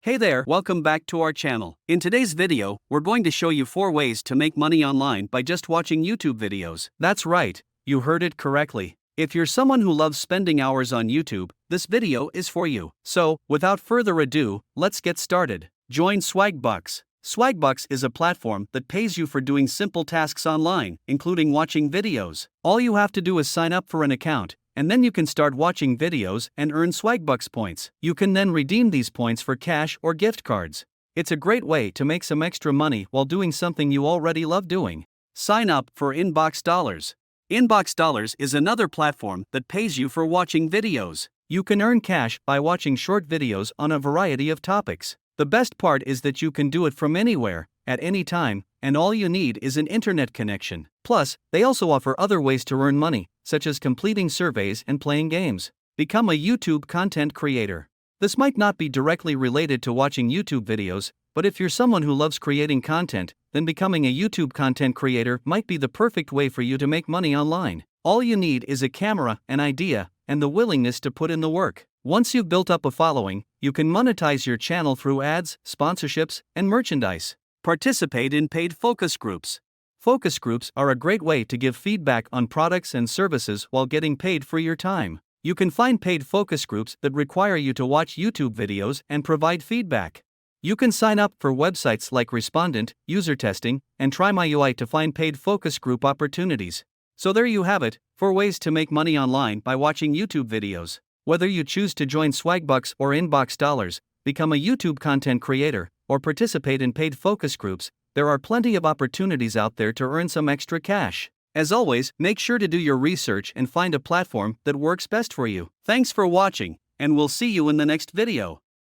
Hey there, welcome back to our channel. In today's video, we're going to show you 4 ways to make money online by just watching YouTube videos. That's right, you heard it correctly. If you're someone who loves spending hours on YouTube, this video is for you. So, without further ado, let's get started. Join Swagbucks. Swagbucks is a platform that pays you for doing simple tasks online, including watching videos. All you have to do is sign up for an account, and then you can start watching videos and earn Swagbucks points. You can then redeem these points for cash or gift cards. It's a great way to make some extra money while doing something you already love doing. Sign up for InboxDollars. InboxDollars is another platform that pays you for watching videos. You can earn cash by watching short videos on a variety of topics. The best part is that you can do it from anywhere, at any time, and all you need is an internet connection. Plus, they also offer other ways to earn money, such as completing surveys and playing games. Become a YouTube content creator. This might not be directly related to watching YouTube videos, but if you're someone who loves creating content, then becoming a YouTube content creator might be the perfect way for you to make money online. All you need is a camera, an idea, and the willingness to put in the work. Once you've built up a following, you can monetize your channel through ads, sponsorships, and merchandise. Participate in paid focus groups. Focus groups are a great way to give feedback on products and services while getting paid for your time. You can find paid focus groups that require you to watch YouTube videos and provide feedback. You can sign up for websites like Respondent, User Testing, and Try My UI to find paid focus group opportunities. So there you have it, 4 ways to make money online by watching YouTube videos. Whether you choose to join Swagbucks or InboxDollars, become a YouTube content creator, or participate in paid focus groups, there are plenty of opportunities out there to earn some extra cash. As always, make sure to do your research and find a platform that works best for you. Thanks for watching, and we'll see you in the next video.